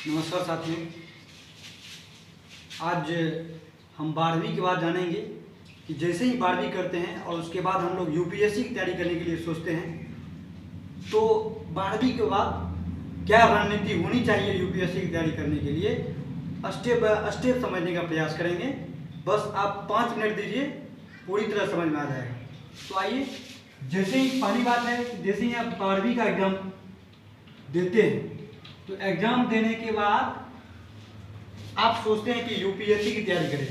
नमस्कार साथियों। आज हम 12वीं के बाद जानेंगे कि जैसे ही 12वीं करते हैं और उसके बाद हम लोग यूपीएससी की तैयारी करने के लिए सोचते हैं, तो 12वीं के बाद क्या रणनीति होनी चाहिए यूपीएससी की तैयारी करने के लिए, स्टेप बाय स्टेप समझने का प्रयास करेंगे। बस आप 5 मिनट दीजिए, पूरी तरह समझ में आ जाएगा। तो आइए, जैसे ही पहली बात है, जैसे ही आप 12वीं का एग्जाम देते हैं तो एग्जाम देने के बाद आप सोचते हैं कि यूपीएससी की तैयारी करें,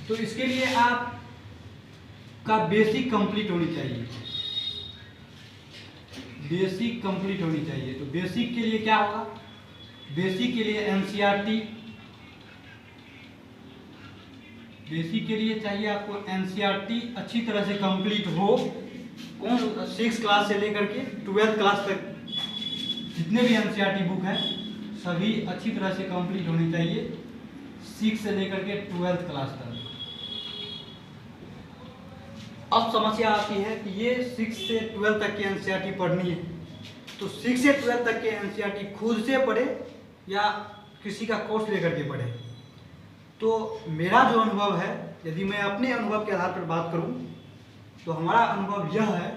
तो इसके लिए आप का बेसिक कंप्लीट होनी चाहिए। बेसिक कंप्लीट होनी चाहिए। तो बेसिक के लिए क्या होगा? बेसिक के लिए एनसीईआरटी, बेसिक के लिए चाहिए आपको एनसीईआरटी अच्छी तरह से कंप्लीट हो। कौन 6 क्लास से लेकर के 12th क्लास तक जितने भी एनसीईआरटी बुक हैं सभी अच्छी तरह से कंप्लीट होनी चाहिए, 6 से लेकर के 12th क्लास तक। अब समस्या आती है कि ये 6 से 12 तक की एनसीईआरटी पढ़नी है, तो 6 से 12 तक के एनसीईआरटी खुद से पढ़े या किसी का कोर्स लेकर के पढ़े। तो मेरा जो अनुभव है, यदि मैं अपने अनुभव के आधार पर बात करूं, तो हमारा अनुभव यह है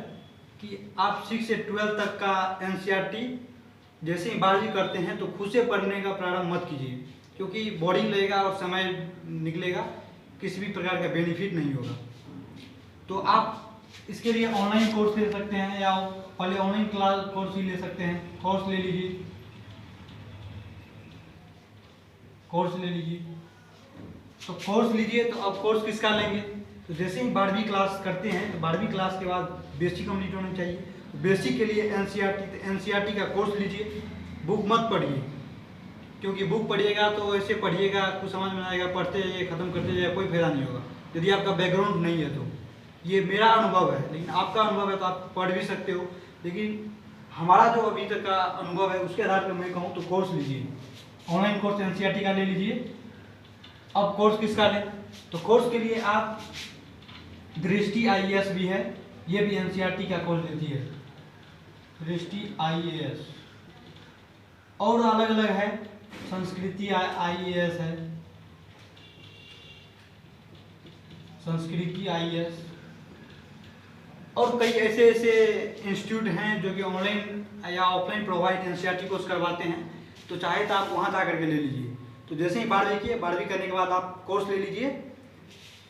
कि आप 6 से 12 तक का एनसीईआरटी जैसे ही 12वीं करते हैं तो खुद से पढ़ने का प्रारंभ मत कीजिए, क्योंकि बोरिंग लगेगा और समय निकलेगा, किसी भी प्रकार का बेनिफिट नहीं होगा। तो आप इसके लिए ऑनलाइन कोर्स ले सकते हैं या पहले ऑनलाइन क्लास कोर्स ही ले सकते हैं। कोर्स ले लीजिए, कोर्स ले लीजिए। तो कोर्स लीजिए, तो अब कोर्स किसका लेंगे? तो जैसे ही 12वीं क्लास करते हैं तो 12वीं क्लास के बाद बेसिक कंप्लीट होना चाहिए। बेसिक के लिए एनसीईआरटी, तो एनसीईआरटी का कोर्स लीजिए। बुक मत पढ़िए, क्योंकि बुक पढ़िएगा तो ऐसे पढ़िएगा, कुछ समझ में आएगा, पढ़ते जाइए, खत्म करते जाइए, कोई फायदा नहीं होगा यदि आपका बैकग्राउंड नहीं है। तो ये मेरा अनुभव है, लेकिन आपका अनुभव है तो आप पढ़ भी सकते हो। लेकिन हमारा जो अभी तक का अनुभव है उसके आधार पर मैं कहूँ तो कोर्स लीजिए। ऑनलाइन कोर्स एनसीईआरटी का ले लीजिए। अब कोर्स किसका लें? तो कोर्स के लिए आप दृष्टि आईएएस भी है, ये भी एनसीईआरटी का कोर्स लेती है, दृष्टि आईएएस। और अलग अलग है, संस्कृति आईएएस है, संस्कृति आईएएस, और कई ऐसे ऐसे इंस्टीट्यूट हैं जो कि ऑनलाइन या ऑफलाइन प्रोवाइड एनसीईआरटी कोर्स करवाते हैं। तो चाहे तो आप वहाँ जा करके ले लीजिए। तो जैसे ही 12वीं की, 12वीं करने के बाद आप कोर्स ले लीजिए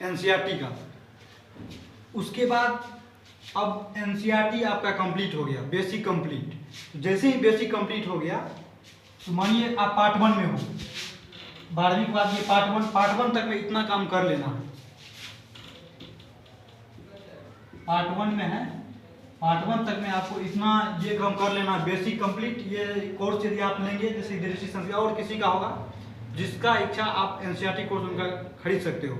एनसीईआरटी का। उसके बाद अब एनसीईआरटी आपका कंप्लीट हो गया, बेसिक कंप्लीट। जैसे ही बेसिक कंप्लीट हो गया, तो मानिए आप पार्ट 1 में हो, 12वीं के बाद ये पार्ट 1 तक में इतना काम कर लेना है। पार्ट 1 में है, पार्ट 1 तक में आपको इतना ये काम कर लेना, बेसिक कंप्लीट। ये कोर्स यदि आप लेंगे, जैसे दृष्टि संस्कृति और किसी का होगा, जिसका इच्छा आप एनसीईआरटी कोर्स उनका खरीद सकते हो।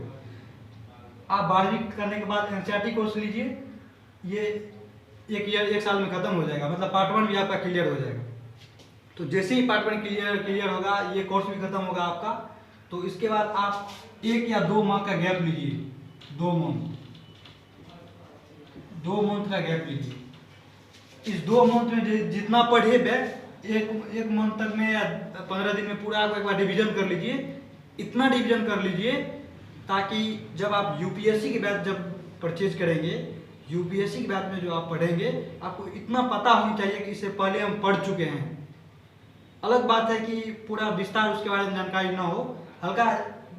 आप 12वीं करने के बाद एनसीईआरटी कोर्स लीजिए, ये एक साल में खत्म हो जाएगा, मतलब पार्ट 1 भी आपका क्लियर हो जाएगा। तो जैसे ही पार्ट 1 क्लियर होगा, ये कोर्स भी खत्म होगा आपका। तो इसके बाद आप 1 या 2 माह का गैप लीजिए, 2 मंथ का गैप लीजिए। इस 2 मंथ में जितना पढ़े एक मंथ तक में या 15 दिन में पूरा आप एक बार रिवीजन कर लीजिए। इतना रिवीजन कर लीजिए ताकि जब आप यूपीएससी के बाद जब परचेज करेंगे, यूपीएससी के बाद में जो आप पढ़ेंगे, आपको इतना पता होना चाहिए कि इससे पहले हम पढ़ चुके हैं। अलग बात है कि पूरा विस्तार उसके बारे में जानकारी ना हो, हल्का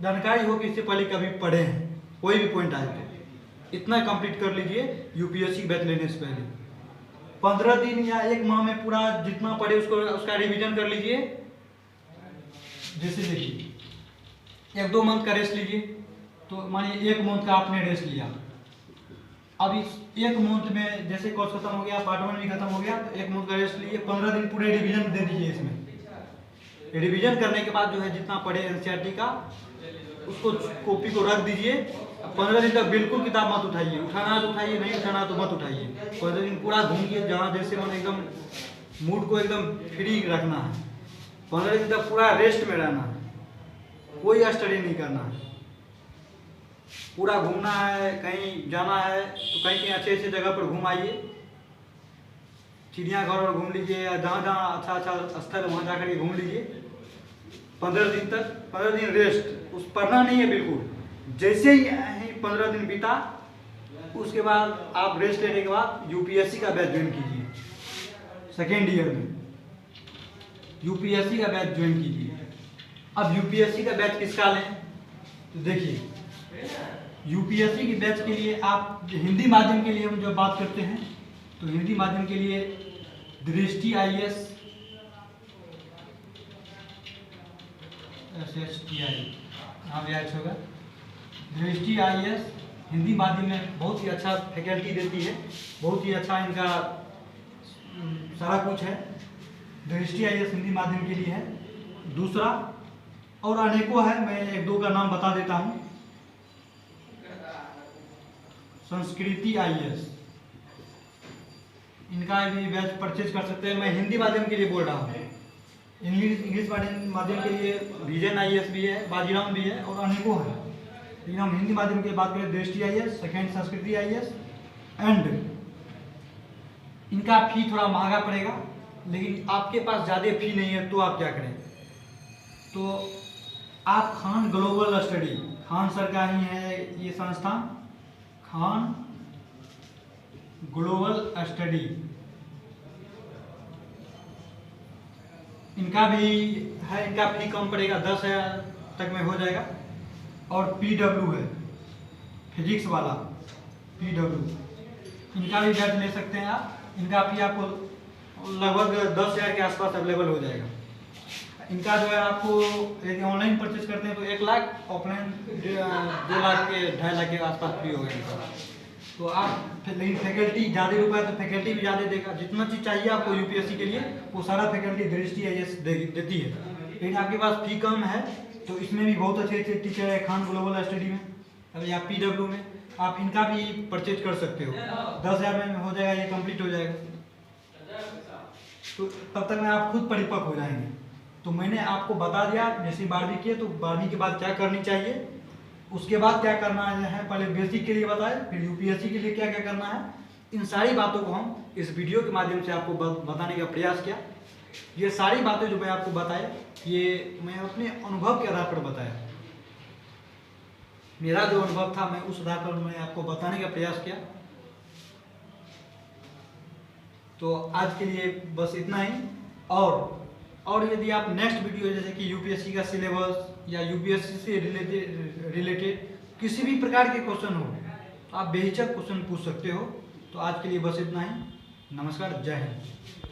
जानकारी हो कि इससे पहले कभी पढ़े हैं, कोई भी पॉइंट आए तो इतना कंप्लीट कर लीजिए यूपीएससी बैच लेने से पहले। 15 दिन या 1 माह में पूरा जितना पढ़े उसका रिवीजन कर लीजिए। जैसे देखिए 1-2 मंथ का रेस्ट लीजिए। तो मानिए 1 मंथ का आपने रेस्ट लिया। अब इस 1 मंथ में जैसे कोर्स खत्म हो गया, पार्ट 1 भी खत्म हो गया, तो 1 मंथ का रेस्ट लिए, 15 दिन पूरे रिवीजन दे दीजिए। इसमें रिवीजन करने के बाद जो है जितना पढ़े एनसीईआरटी का, उसको कॉपी को रख दीजिए। 15 दिन तक बिल्कुल किताब मत उठाइए, उठाना तो उठाइए, नहीं उठाना तो मत उठाइए। 15 दिन पूरा घूमिए, जहाँ जैसे मन एकदम मूड को एकदम फ्री रखना है। 15 दिन तक पूरा रेस्ट में रहना है, कोई स्टडी नहीं करना है। पूरा घूमना है, कहीं जाना है तो कहीं अच्छे अच्छे जगह पर घूम आइए। चिड़ियाघर और घूम लीजिए, या जहाँ जहाँ अच्छा अच्छा स्थल वहाँ जा करके घूम लीजिए। 15 दिन तक, 15 दिन रेस्ट, उस पढ़ना नहीं है बिल्कुल। जैसे ही 15 दिन बीता, उसके बाद आप रेस्ट लेने के बाद यूपीएससी का बैच ज्वाइन कीजिए। सेकेंड ईयर में यूपीएससी का बैच ज्वाइन कीजिए। अब यूपीएससी का बैच किसका लें, तो देखिए यूपीएससी के बैच के लिए आप हिंदी माध्यम के लिए हम जब बात करते हैं तो हिंदी माध्यम के लिए दृष्टि IAS SSTI यहाँ बैच होगा। दृष्टि IAS हिंदी माध्यम में बहुत ही अच्छा फैकल्टी देती है, बहुत ही अच्छा इनका सारा कुछ है। दृष्टि IAS हिंदी माध्यम के लिए है। दूसरा और अनेकों है, मैं एक दो का नाम बता देता हूँ। संस्कृति IAS, इनका भी बैच परचेज कर सकते हैं। मैं हिंदी माध्यम के लिए बोल रहा हूँ। इंग्लिश माध्यम के लिए विजन IAS भी है, बाजीराम भी है और अनेकों है। लेकिन हम हिंदी माध्यम की बात करें, दृष्टि IAS, सेकेंड संस्कृति IAS। एंड इनका फी थोड़ा महंगा पड़ेगा, लेकिन आपके पास ज़्यादा फी नहीं है तो आप क्या करें, तो आप Khan global study, Khan sir का ही है ये संस्थान, खान ग्लोबल स्टडी, इनका भी है। इनका फी कम पड़ेगा, 10,000 तक में हो जाएगा। और PW है, फिजिक्स वाला PW, इनका भी बैच ले सकते हैं आप। इनका फी आपको लगभग 10,000 के आसपास अवेलेबल हो जाएगा। इनका जो है आपको यदि ऑनलाइन परचेज करते हैं तो 1 लाख, ऑफलाइन 2 लाख के 2.5 लाख के आसपास फ्री होगा इनका। तो आप लेकिन फैकल्टी ज़्यादा रुपया है तो फैकल्टी भी ज़्यादा देगा। जितना चीज़ चाहिए आपको यूपीएससी के लिए वो सारा फैकल्टी दृष्टि IAS देती है। लेकिन आपके पास फी कम है तो इसमें भी बहुत अच्छे अच्छे टीचर है, खान ग्लोबल स्टडी में या PW में, आप इनका भी परचेज कर सकते हो। 10,000 में हो जाएगा, ये कंप्लीट हो जाएगा। तो तब तक में आप खुद परिपक्व हो जाएंगे। तो मैंने आपको बता दिया, जैसे 12वीं किए तो 12वीं के बाद क्या करनी चाहिए, उसके बाद क्या करना है, पहले बेसिक के लिए बताए, फिर यूपीएससी के लिए क्या क्या करना है। इन सारी बातों को हम इस वीडियो के माध्यम से आपको बताने का प्रयास किया। ये सारी बातें जो मैं आपको बताया, ये मैं अपने अनुभव के आधार पर बताया। मेरा जो अनुभव था मैं उस आधार पर मैं आपको बताने का प्रयास किया। तो आज के लिए बस इतना ही। और यदि आप नेक्स्ट वीडियो जैसे कि यूपीएससी का सिलेबस या यूपीएससी से रिलेटेड किसी भी प्रकार के क्वेश्चन हो तो आप बेहिचक क्वेश्चन पूछ सकते हो। तो आज के लिए बस इतना ही। नमस्कार, जय हिंद।